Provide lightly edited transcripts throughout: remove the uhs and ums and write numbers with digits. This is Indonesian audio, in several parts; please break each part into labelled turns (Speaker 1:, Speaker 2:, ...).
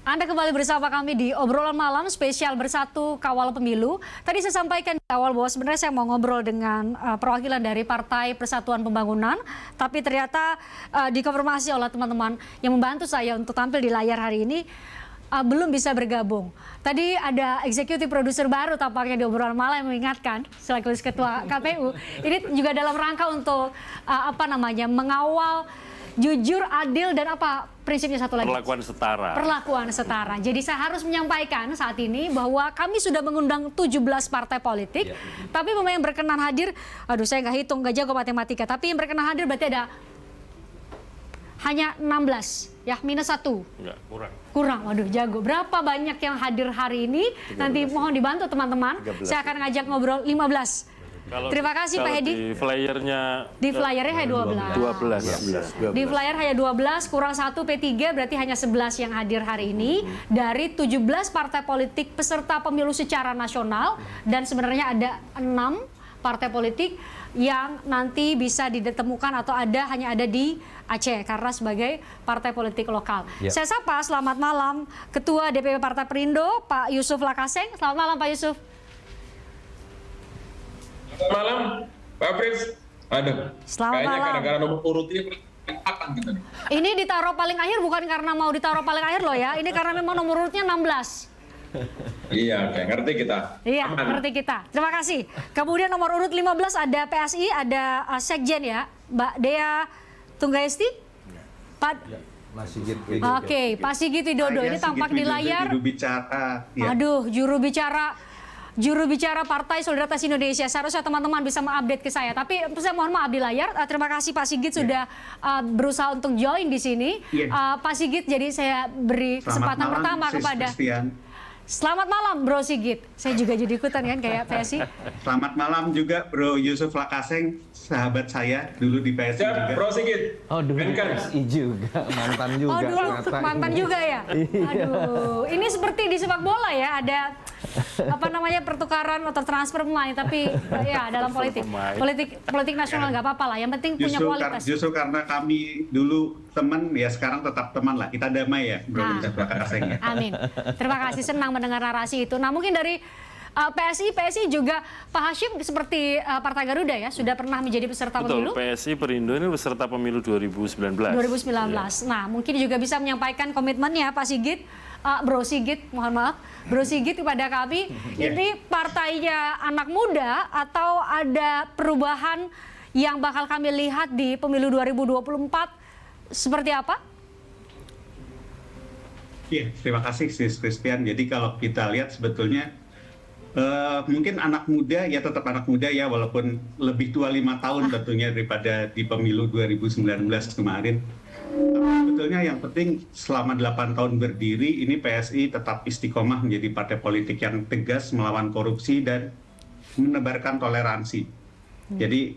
Speaker 1: Anda kembali bersama kami di obrolan malam spesial Bersatu Kawal Pemilu. Tadi saya sampaikan di awal bahwa sebenarnya saya mau ngobrol dengan perwakilan dari Partai Persatuan Pembangunan, tapi ternyata dikonfirmasi oleh teman-teman yang membantu saya untuk tampil di layar hari ini belum bisa bergabung. Tadi ada eksekutif produser baru tampaknya di obrolan malam yang mengingatkan selaku ketua KPU ini juga dalam rangka untuk mengawal jujur, adil, dan apa prinsipnya satu lagi?
Speaker 2: Perlakuan setara.
Speaker 1: Perlakuan setara. Jadi saya harus menyampaikan saat ini bahwa kami sudah mengundang 17 partai politik, tapi memang yang berkenan hadir, aduh saya nggak hitung, nggak jago matematika, tapi yang berkenan hadir berarti ada hanya 16, ya minus 1.
Speaker 2: Enggak, kurang.
Speaker 1: Kurang, waduh jago. Berapa banyak yang hadir hari ini? 13. Nanti mohon dibantu teman-teman. Saya akan ngajak ngobrol 15. Terima kasih Pak Hedi.
Speaker 2: Di flyernya
Speaker 1: hanya 12. Di flyer hanya 12, kurang 1 P3 berarti hanya 11 yang hadir hari ini dari 17 partai politik peserta pemilu secara nasional, dan sebenarnya ada 6 partai politik yang nanti bisa ditemukan atau hanya ada di Aceh karena sebagai partai politik lokal. Saya sapa selamat malam Ketua DPP Partai Perindo Pak Yusuf Lakaseng. Selamat malam Pak Yusuf.
Speaker 3: Selamat malam, Pak Frits. Aduh,
Speaker 1: Selamat
Speaker 3: kayaknya
Speaker 1: malam.
Speaker 3: gara-gara nomor urutnya kelihatan gitu.
Speaker 1: Ini ditaruh paling akhir bukan karena mau ditaruh paling akhir loh ya. Ini karena memang nomor urutnya 16.
Speaker 3: Iya, oke, ngerti kita.
Speaker 1: Iya,
Speaker 3: Aman.
Speaker 1: ngerti kita. Terima kasih. Kemudian nomor urut 15 ada PSI, ada Sekjen ya, Mbak Dea Tunggaesti.
Speaker 4: Mas Sigit.
Speaker 1: Oke, Pak Sigit Widodo ini tampak di layar. Aduh, juru bicara Partai Solidaritas Indonesia. Seharusnya teman-teman bisa mengupdate ke saya. Tapi saya mohon maaf di layar. Terima kasih Pak Sigit sudah berusaha untuk join di sini. Pak Sigit, jadi saya beri kesempatan pertama kepada. Selamat malam Bro Sigit. Saya juga jadi ikutan kan kayak PSI.
Speaker 5: Selamat malam juga Bro Yusuf Lakaseng, sahabat saya dulu di PSI
Speaker 3: Siap,
Speaker 5: juga.
Speaker 3: Bro Sigit.
Speaker 4: Oh, dulu PSI juga, mantan juga.
Speaker 1: Oh dulu mantan juga ya. Aduh, ini seperti di sepak bola ya, ada pertukaran atau transfer pemain, tapi ya dalam politik nasional nggak apa-apa lah. Yang penting punya kualitas.
Speaker 5: Justru karena kami dulu teman, ya sekarang tetap teman lah. Kita damai ya, Bro Yusuf Lakaseng ya.
Speaker 1: Amin. Terima kasih, senang mendengar narasi itu. Nah mungkin dari PSI juga Pak Hashim seperti Partai Garuda ya, sudah pernah menjadi peserta pemilu.
Speaker 2: Betul, PSI Perindo ini peserta pemilu 2019.
Speaker 1: Nah mungkin juga bisa menyampaikan komitmennya Pak Sigit, Bro Sigit, mohon maaf, Bro Sigit kepada kami. Ini partainya anak muda atau ada perubahan yang bakal kami lihat di pemilu 2024 seperti apa?
Speaker 5: Iya, terima kasih Sis Christian. Jadi kalau kita lihat sebetulnya mungkin anak muda ya, tetap anak muda ya, walaupun lebih tua 5 tahun tentunya daripada di pemilu 2019 kemarin. Tapi sebetulnya yang penting selama 8 tahun berdiri ini PSI tetap istiqomah menjadi partai politik yang tegas melawan korupsi dan menebarkan toleransi. Jadi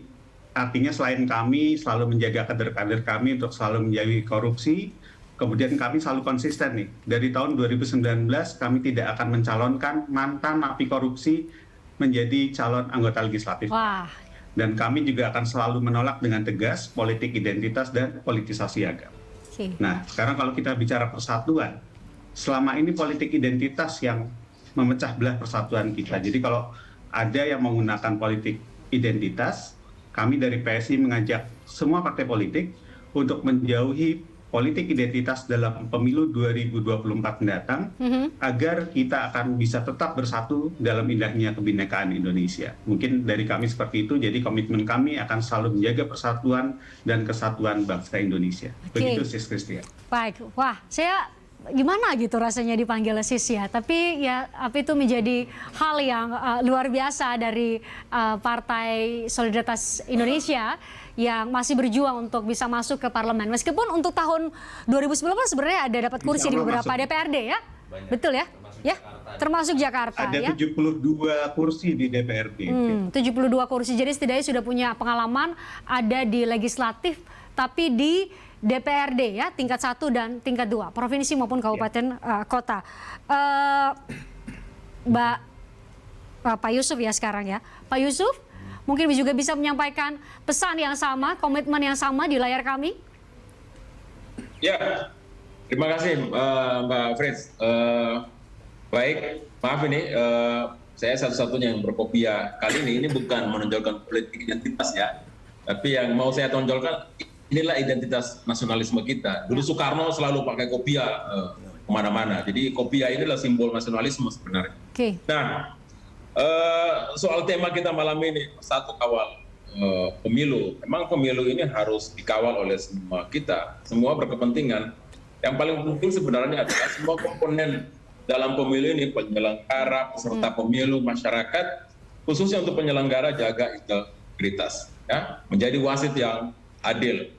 Speaker 5: artinya selain kami selalu menjaga kader-kader kami untuk selalu menjauhi korupsi, kemudian kami selalu konsisten nih. Dari tahun 2019 kami tidak akan mencalonkan mantan napi korupsi menjadi calon anggota legislatif.
Speaker 1: Wah.
Speaker 5: Dan kami juga akan selalu menolak dengan tegas politik identitas dan politisasi agama. Nah, sekarang kalau kita bicara persatuan, selama ini politik identitas yang memecah belah persatuan kita. Jadi kalau ada yang menggunakan politik identitas, kami dari PSI mengajak semua partai politik untuk menjauhi politik identitas dalam pemilu 2024 mendatang, agar kita akan bisa tetap bersatu dalam indahnya kebinekaan Indonesia. Mungkin dari kami seperti itu, jadi komitmen kami akan selalu menjaga persatuan dan kesatuan bangsa Indonesia. Begitu Sis Christian.
Speaker 1: Baik, wah saya gimana gitu rasanya dipanggil Sis ya, tapi ya apa itu menjadi hal yang luar biasa dari Partai Solidaritas Indonesia yang masih berjuang untuk bisa masuk ke parlemen. Meskipun untuk tahun 2019 sebenarnya ada dapat kursi di beberapa DPRD ya. Banyak. Betul ya? Termasuk Jakarta
Speaker 5: ada
Speaker 1: ya.
Speaker 5: 72 kursi di DPRD.
Speaker 1: 72 kursi. Jadi setidaknya sudah punya pengalaman ada di legislatif tapi di DPRD ya, tingkat 1 dan tingkat 2, provinsi maupun kabupaten kota. Pak Yusuf ya sekarang ya. Pak Yusuf, mungkin juga bisa menyampaikan pesan yang sama, komitmen yang sama di layar kami.
Speaker 3: Ya, Terima kasih Mbak Frits. Baik, maaf ini saya satu-satunya yang berkopiah. Kali ini bukan menonjolkan politik identitas ya, tapi yang mau saya tonjolkan inilah identitas nasionalisme kita. Dulu Soekarno selalu pakai kopiah kemana-mana. Jadi kopiah inilah simbol nasionalisme sebenarnya.
Speaker 1: Oke.
Speaker 3: Nah, soal tema kita malam ini, satu kawal pemilu. Memang pemilu ini harus dikawal oleh semua kita, semua berkepentingan. Yang paling penting sebenarnya adalah semua komponen dalam pemilu ini, penyelenggara, peserta pemilu, masyarakat, khususnya untuk penyelenggara jaga integritas, ya, menjadi wasit yang adil.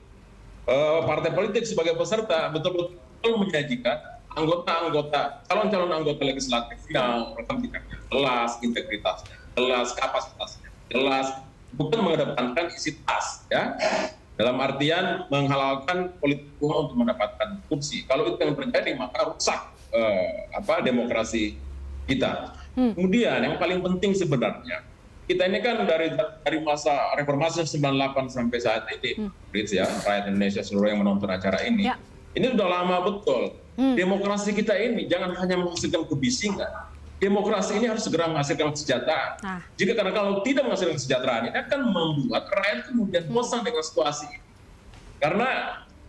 Speaker 3: Partai politik sebagai peserta betul-betul menyajikan anggota-anggota, calon-calon anggota legislatif yang rekam jejaknya jelas, integritasnya jelas, kapasitasnya jelas, bukan mengedepankan isi tas, ya. Dalam artian menghalalkan politik uang untuk mendapatkan kursi. Kalau itu yang terjadi maka rusak demokrasi kita. Kemudian yang paling penting sebenarnya, kita ini kan dari masa reformasi 98 sampai saat ini, Frits ya, rakyat Indonesia seluruh yang menonton acara ini, ini sudah lama betul. Demokrasi kita ini jangan hanya menghasilkan kebisingan. Demokrasi ini harus segera menghasilkan kesejahteraan. Jika karena kalau tidak menghasilkan kesejahteraan, ini akan membuat rakyat kemudian bosan dengan situasi ini. Karena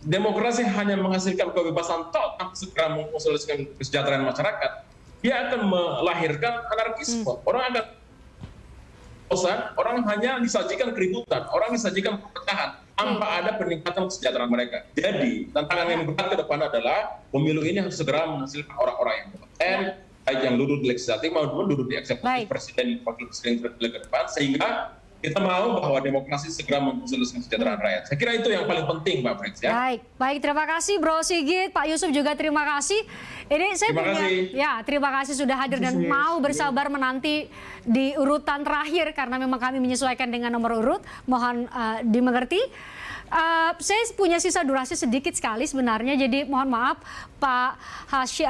Speaker 3: demokrasi hanya menghasilkan kebebasan tanpa segera mengonsolidasikan kesejahteraan masyarakat, dia akan melahirkan anarkisme. Orang akan bosan, orang hanya disajikan keributan, orang disajikan perpecahan tanpa ada peningkatan kesejahteraan mereka. Jadi tantangan yang berat ke depan adalah pemilu ini harus segera menghasilkan orang-orang yang kompeten, baik yang duduk di legislatif maupun duduk di eksekutif, presiden, wakil presiden terpilih ke depan, sehingga kita mau bahwa demokrasi segera mengkonsolidasikan kesejahteraan rakyat. Saya kira itu yang paling penting, Pak Frits, ya.
Speaker 1: Baik, terima kasih Bro Sigit, Pak Yusuf juga terima kasih. Ini saya terima kasih sudah hadir dan mau bersabar menanti di urutan terakhir karena memang kami menyesuaikan dengan nomor urut. Mohon dimengerti. Saya punya sisa durasi sedikit sekali sebenarnya, jadi mohon maaf Pak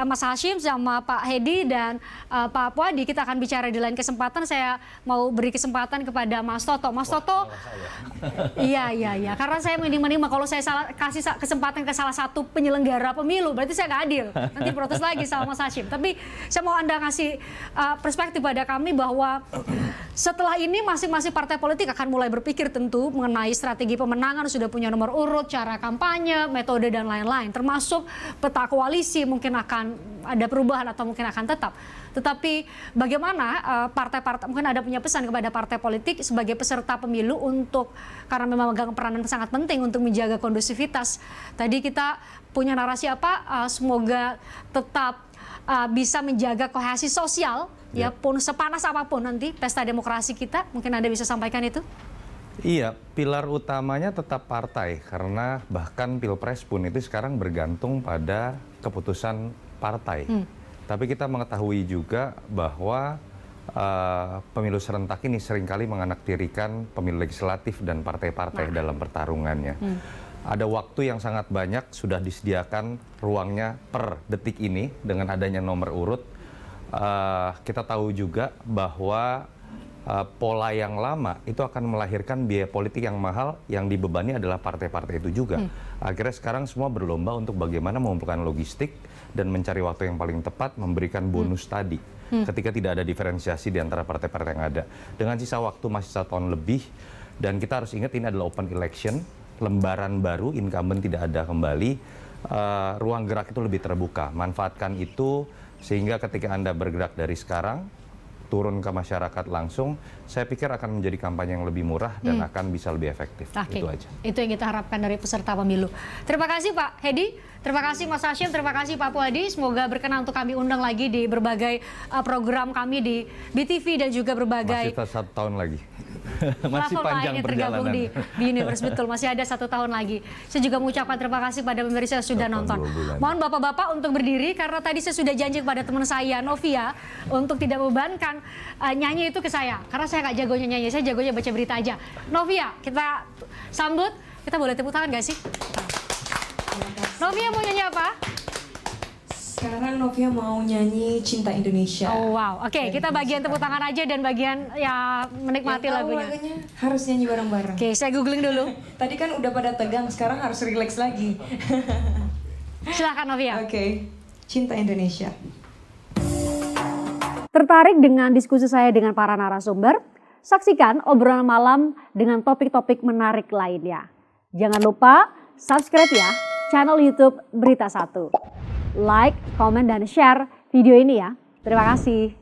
Speaker 1: Mas Hashim sama Pak Hedi dan Pak Puadi, kita akan bicara di lain kesempatan. Saya mau beri kesempatan kepada Mas Toto. Mas Toto, iya, karena saya menima kalau saya kasih kesempatan ke salah satu penyelenggara pemilu, berarti saya nggak adil. Nanti protes lagi sama Mas Hashim. Tapi saya mau Anda ngasih perspektif pada kami bahwa setelah ini masing-masing partai politik akan mulai berpikir tentu mengenai strategi pemenangan, sudah punya nomor urut, cara kampanye, metode dan lain-lain, termasuk peta koalisi mungkin akan ada perubahan atau mungkin akan tetap. Tetapi bagaimana partai-partai, mungkin ada punya pesan kepada partai politik sebagai peserta pemilu untuk, karena memang memegang peranan sangat penting untuk menjaga kondusivitas. Tadi kita punya narasi apa, semoga tetap bisa menjaga kohesi sosial, ya pun sepanas apapun nanti pesta demokrasi kita, mungkin Anda bisa sampaikan itu?
Speaker 4: Iya, pilar utamanya tetap partai, karena bahkan Pilpres pun itu sekarang bergantung pada keputusan partai. Tapi kita mengetahui juga bahwa pemilu serentak ini seringkali menganaktirikan pemilu legislatif dan partai-partai dalam pertarungannya. Ada waktu yang sangat banyak sudah disediakan ruangnya per detik ini dengan adanya nomor urut. Kita tahu juga bahwa pola yang lama itu akan melahirkan biaya politik yang mahal, yang dibebani adalah partai-partai itu juga. Akhirnya sekarang semua berlomba untuk bagaimana mengumpulkan logistik dan mencari waktu yang paling tepat memberikan bonus tadi. Ketika tidak ada diferensiasi di antara partai-partai yang ada. Dengan sisa waktu masih 1 tahun lebih, dan kita harus ingat ini adalah open election, lembaran baru, incumbent tidak ada kembali, ruang gerak itu lebih terbuka. Manfaatkan itu sehingga ketika Anda bergerak dari sekarang, turun ke masyarakat langsung, saya pikir akan menjadi kampanye yang lebih murah dan akan bisa lebih efektif. Itu aja. Itu
Speaker 1: yang kita harapkan dari peserta pemilu. Terima kasih Pak Hedi, terima kasih Mas Hashim, terima kasih Pak Puadi. Semoga berkenan untuk kami undang lagi di berbagai program kami di BTV dan juga berbagai...
Speaker 4: Masih 1 tahun lagi. Masih panjang
Speaker 1: tergabung
Speaker 4: perjalanan.
Speaker 1: di Universe, betul, masih ada 1 tahun lagi. Saya juga mengucapkan terima kasih pada pemirsa yang sudah nonton. Mohon bapak-bapak untuk berdiri karena tadi saya sudah janji kepada teman saya Novia untuk tidak membebankan nyanyi itu ke saya, karena saya nggak jagonya nyanyi, saya jagonya baca berita aja. Novia, kita sambut. Kita boleh tepuk tangan nggak sih? Novia mau nyanyi apa?
Speaker 6: Sekarang Novia mau nyanyi Cinta Indonesia.
Speaker 1: Oh wow, oke, kita bagian tepuk tangan aja dan bagian ya menikmati lagunya.
Speaker 6: Harus nyanyi bareng-bareng.
Speaker 1: Oke, saya googling dulu.
Speaker 6: Tadi kan udah pada tegang, sekarang harus relax lagi.
Speaker 1: Silakan Novia.
Speaker 6: Oke, Cinta Indonesia.
Speaker 1: Tertarik dengan diskusi saya dengan para narasumber? Saksikan obrolan malam dengan topik-topik menarik lainnya. Jangan lupa subscribe ya channel YouTube Berita 1. Like, komen, dan share video ini ya. Terima kasih.